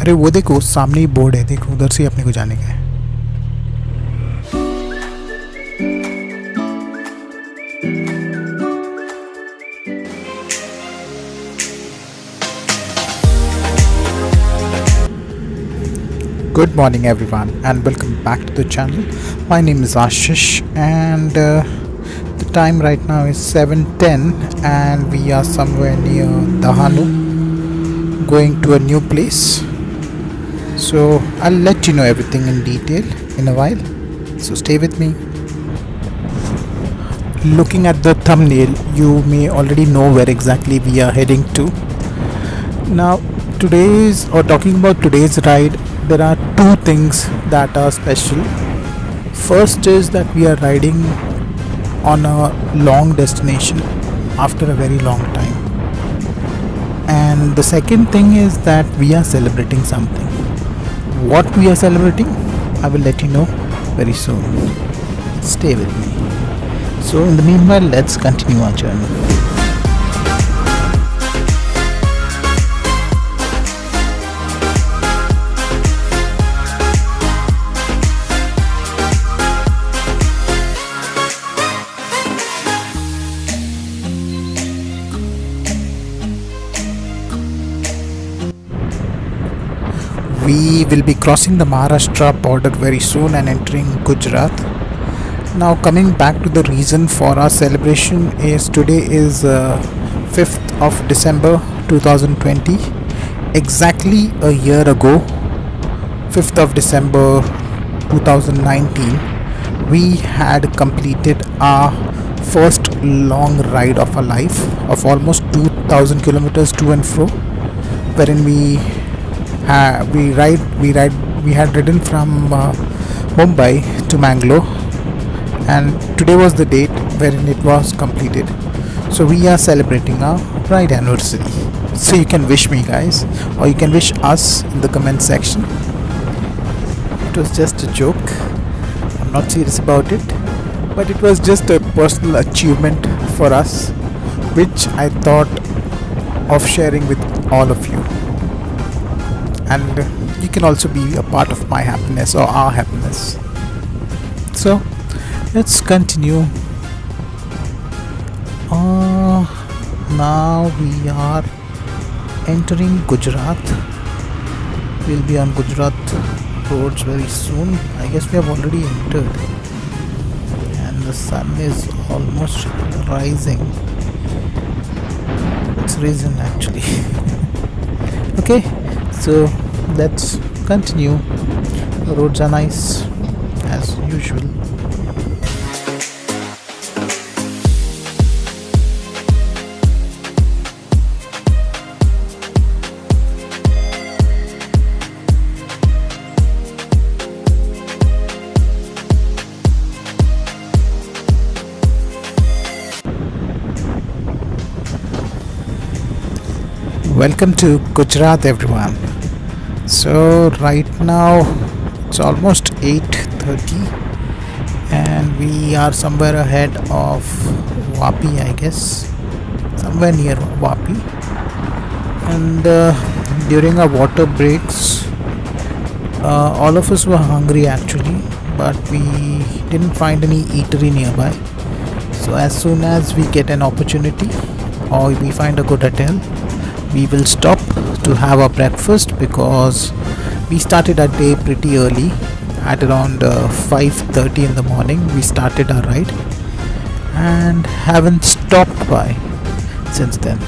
अरे वो देखो सामने ही बोर्ड है, देखो उधर से अपने को जाने का है। Good morning everyone and welcome back to the channel. My name is Ashish and the time right now is 7:10 and we are somewhere near Dahanu going to a new place. So I'll let you know everything in detail in a while. So stay with me. Looking at the thumbnail, you may already know where exactly we are heading to. Now talking about today's ride, there are two things that are special. First is that we are riding on a long destination after a very long time. And the second thing is that we are celebrating something. What we are celebrating, I will let you know very soon. Stay with me. So in the meanwhile, let's continue our journey. We will be crossing the Maharashtra border very soon and entering Gujarat. Now coming back to the reason for our celebration is today is 5th of December 2020. Exactly a year ago, 5th of December 2019, we had completed our first long ride of our life of almost 2000 kilometers to and fro, wherein we had ridden from Mumbai to Mangalore, and today was the date wherein it was completed. So we are celebrating our ride anniversary. So you can wish me guys, or you can wish us in the comment section. It was just a joke, I'm not serious about it, but it was just a personal achievement for us, which I thought of sharing with all of you. And you can also be a part of my happiness or our happiness. So let's continue. Now we are entering Gujarat. We'll be on Gujarat roads very soon. I guess we have already entered and the sun is almost rising. It's risen actually. Okay, so let's continue. The roads are nice as usual. Welcome to Gujarat everyone. So right now it's almost 8:30 and we are somewhere ahead of Vapi, I guess, somewhere near Vapi. And during our water breaks, all of us were hungry actually, but we didn't find any eatery nearby. So as soon as we get an opportunity or we find a good hotel, we will stop to have our breakfast, because we started our day pretty early at around 5:30 in the morning. We started our ride and haven't stopped by since then.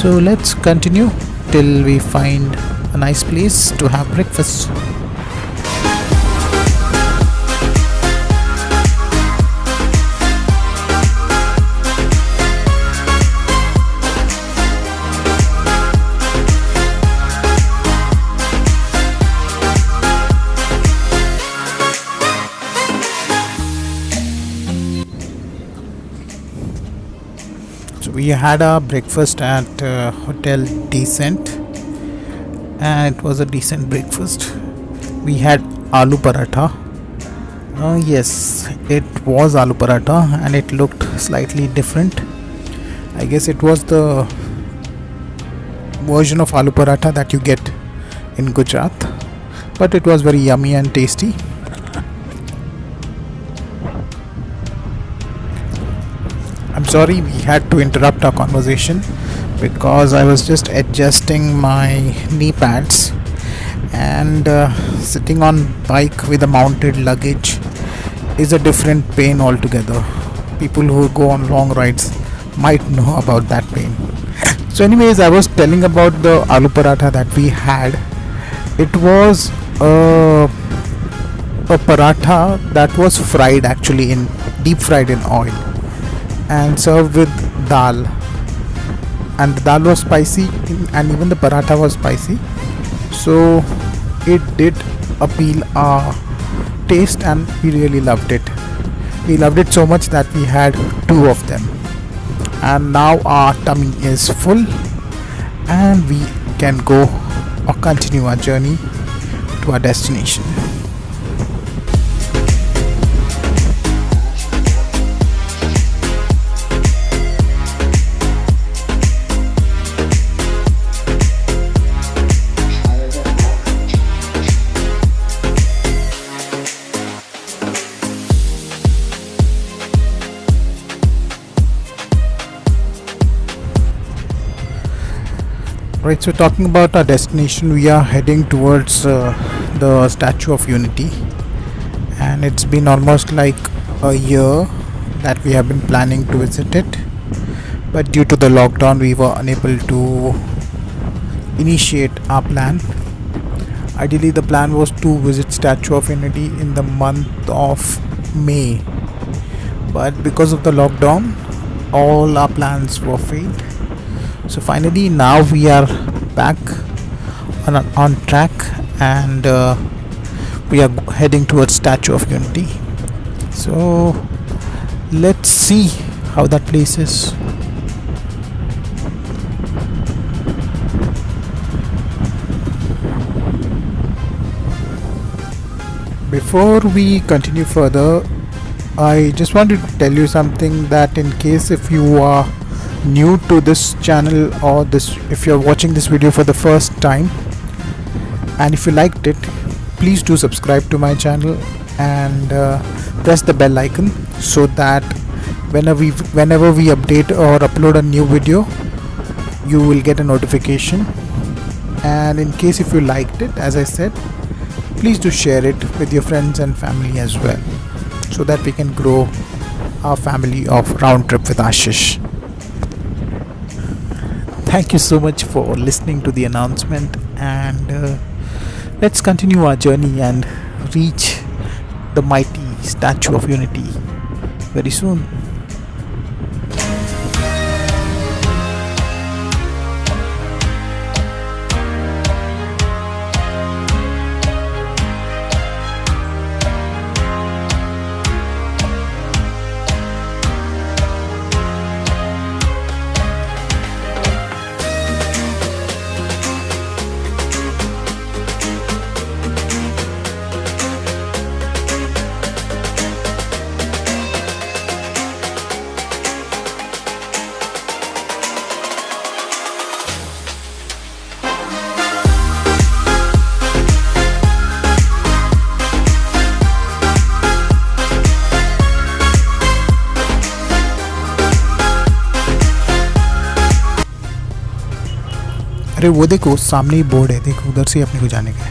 So let's continue till we find a nice place to have breakfast. We had our breakfast at Hotel Decent, and it was a decent breakfast. We had aloo paratha. Yes, it was aloo paratha and it looked slightly different. I guess it was the version of aloo paratha that you get in Gujarat, but it was very yummy and tasty. I'm sorry we had to interrupt our conversation because I was just adjusting my knee pads, and sitting on bike with a mounted luggage is a different pain altogether. People who go on long rides might know about that pain. So anyways, I was telling about the aloo paratha that we had. It was a paratha that was fried, actually in deep fried in oil, and served with dal, and the dal was spicy and even the paratha was spicy, so it did appeal our taste and we really loved it. We loved it so much that we had two of them, and now our tummy is full and we can go or continue our journey to our destination. Right, so talking about our destination, we are heading towards the Statue of Unity, and it's been almost like a year that we have been planning to visit it, but due to the lockdown we were unable to initiate our plan. Ideally the plan was to visit Statue of Unity in the month of May, but because of the lockdown all our plans were failed. So finally now we are back on track, and we are heading towards Statue of Unity. So let's see how that place is. Before we continue further, I just wanted to tell you something, that in case if you are new to this channel, or if you're watching this video for the first time, and if you liked it, please do subscribe to my channel and press the bell icon, so that whenever we update or upload a new video, you will get a notification. And in case if you liked it, as I said, please do share it with your friends and family as well, so that we can grow our family of RoundTrip with Ashish. Thank you so much for listening to the announcement, and let's continue our journey and reach the mighty Statue of Unity very soon. अरे वो देखो सामने ही board है, देखो उधर से अपने को जाने का है.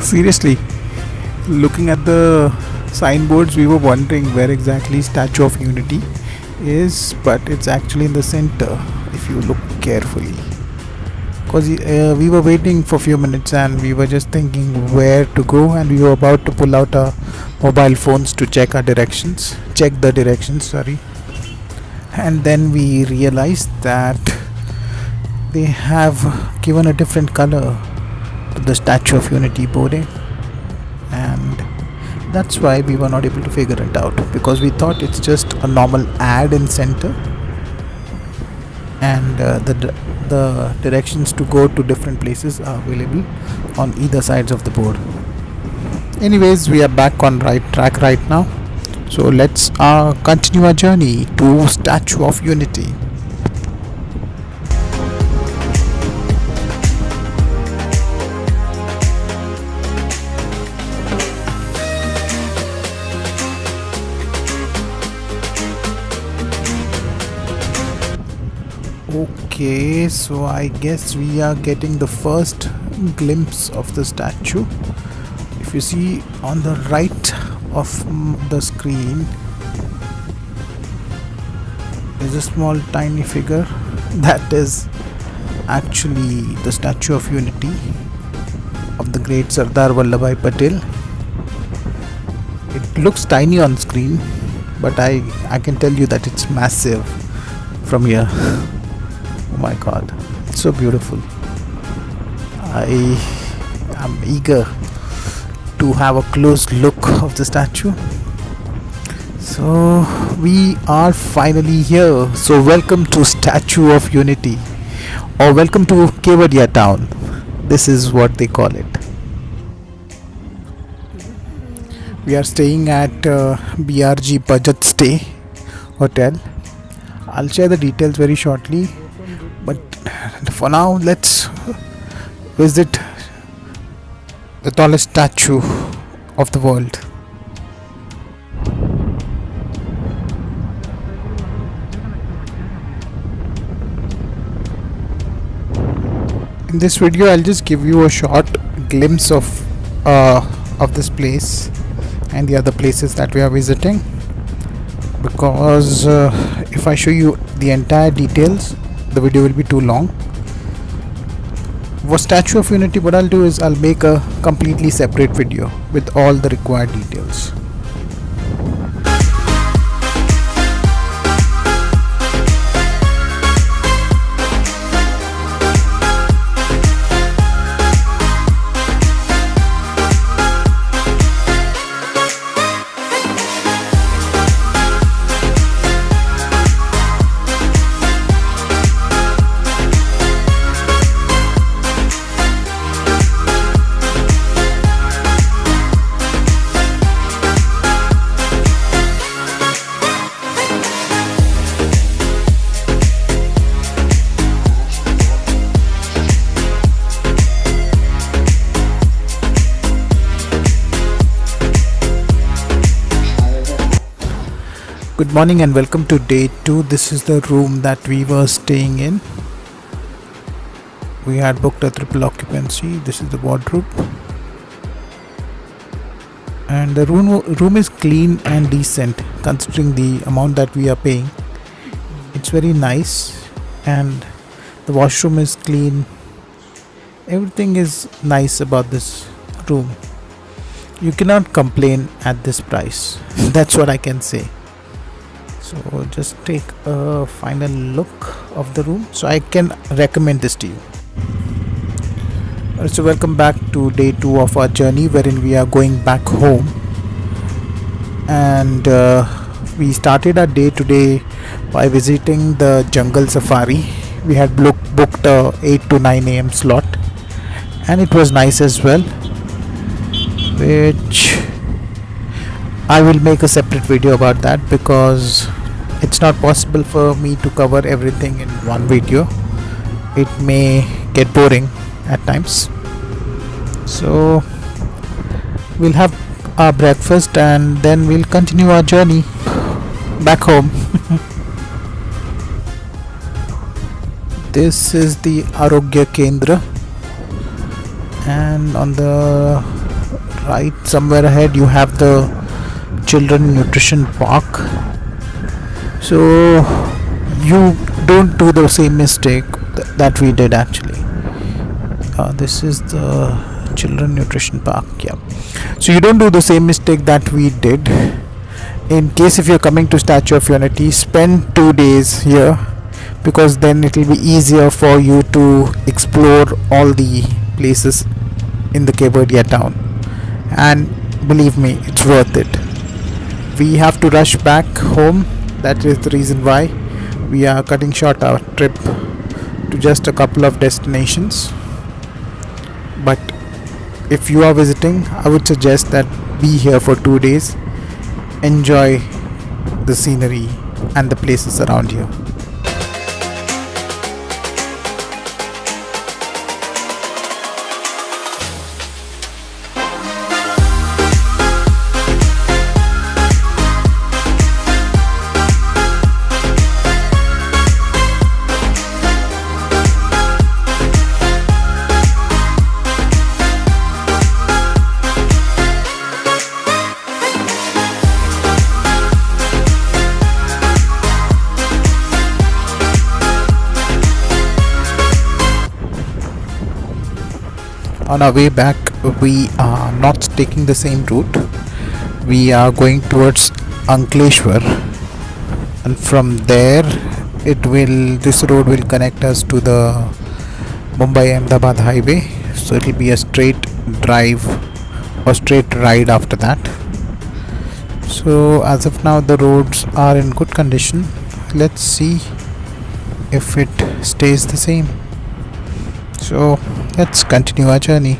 Seriously, looking at the signboards, we were wondering where exactly Statue of Unity is, but it's actually in the center if you look carefully. Because we were waiting for a few minutes and we were just thinking where to go, and we were about to pull out our mobile phones to check the directions, and then we realized that they have given a different color to the Statue of Unity boarding, and that's why we were not able to figure it out, because we thought it's just a normal ad in center, and the directions to go to different places are available on either sides of the board. Anyways, we are back on right track right now. So let's continue our journey to Statue of Unity. Okay, so I guess we are getting the first glimpse of the statue. If you see on the right of the screen, there's a small tiny figure that is actually the Statue of Unity of the great Sardar Vallabhbhai Patel. It looks tiny on screen, but I can tell you that it's massive from here. Oh my god, it's so beautiful. I am eager to have a close look of the statue. So we are finally here. So welcome to Statue of Unity, or welcome to Kevadia town. This is what they call it. We are staying at BRG Budget Hotel. I'll share the details very shortly, but for now let's visit the tallest statue of the world. In this video I'll just give you a short glimpse of this place and the other places that we are visiting, because if I show you the entire details the video will be too long. For Statue of Unity, what I'll do is I'll make a completely separate video with all the required details. Good morning and welcome to day 2. This is the room that we were staying in. We had booked a triple occupancy. This is the wardrobe. And the room is clean and decent considering the amount that we are paying. It's very nice and the washroom is clean. Everything is nice about this room. You cannot complain at this price. That's what I can say. So just take a final look of the room, so I can recommend this to you. So welcome back to day 2 of our journey, wherein we are going back home. And we started our day today by visiting the jungle safari. We had booked a 8 to 9 a.m. slot, and it was nice as well, which I will make a separate video about that because it's not possible for me to cover everything in one video. It may get boring at times. So we'll have our breakfast and then we'll continue our journey back home. This is the Arogya Kendra, and on the right somewhere ahead you have the Children Nutrition Park. So you don't do the same mistake that we did actually. This is the Children Nutrition Park. Yeah. So you don't do the same mistake that we did. In case if you're coming to Statue of Unity, spend 2 days here, because then it will be easier for you to explore all the places in the Kevadia town. And believe me, it's worth it. We have to rush back home. That is the reason why we are cutting short our trip to just a couple of destinations. But if you are visiting, I would suggest that be here for 2 days. Enjoy the scenery and the places around you. on our way back we are not taking the same route. We are going towards Ankleshwar, and from there this road will connect us to the Mumbai Ahmedabad highway, so it will be a straight drive or straight ride after that. So as of now the roads are in good condition. Let's see if it stays the same. So let's continue our journey.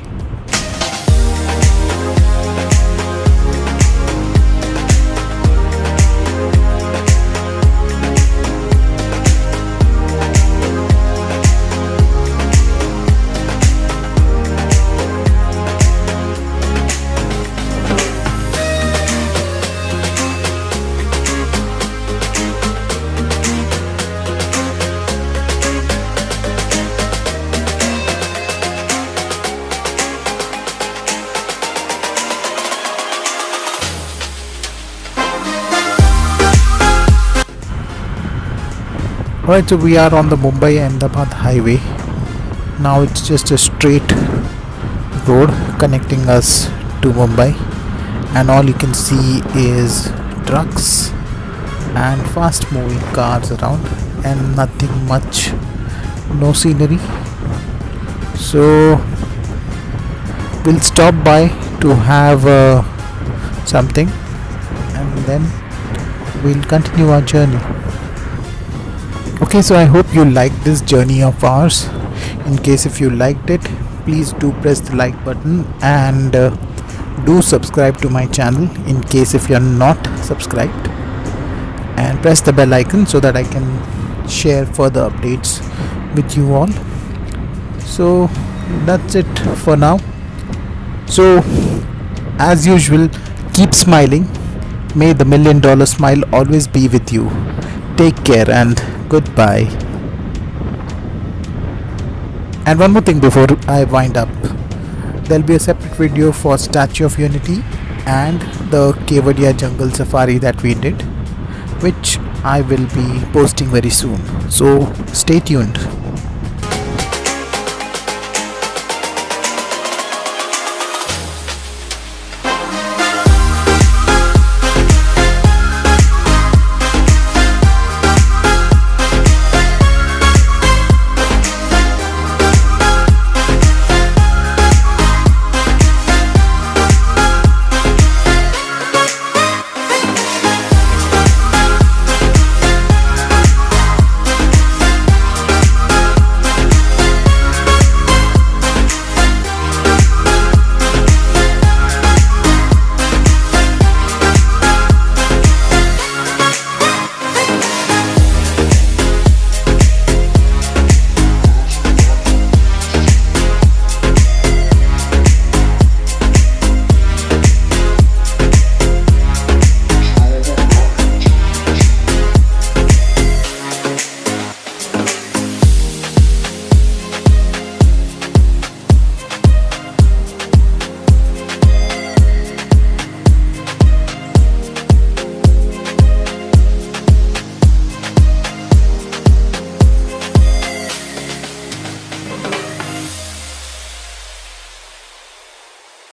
Alright, so we are on the Mumbai Ahmedabad highway. Now it's just a straight road connecting us to Mumbai, and all you can see is trucks and fast moving cars around and nothing much, no scenery. So we'll stop by to have something, and then we'll continue our journey. Okay, so I hope you liked this journey of ours. In case if you liked it, please do press the like button, and do subscribe to my channel in case if you're not subscribed, and press the bell icon so that I can share further updates with you all. So that's it for now. So as usual, keep smiling. May the $1 million smile always be with you. Take care and goodbye. And one more thing before I wind up, there'll be a separate video for Statue of Unity and the Kevadia Jungle safari that we did, which I will be posting very soon. So stay tuned.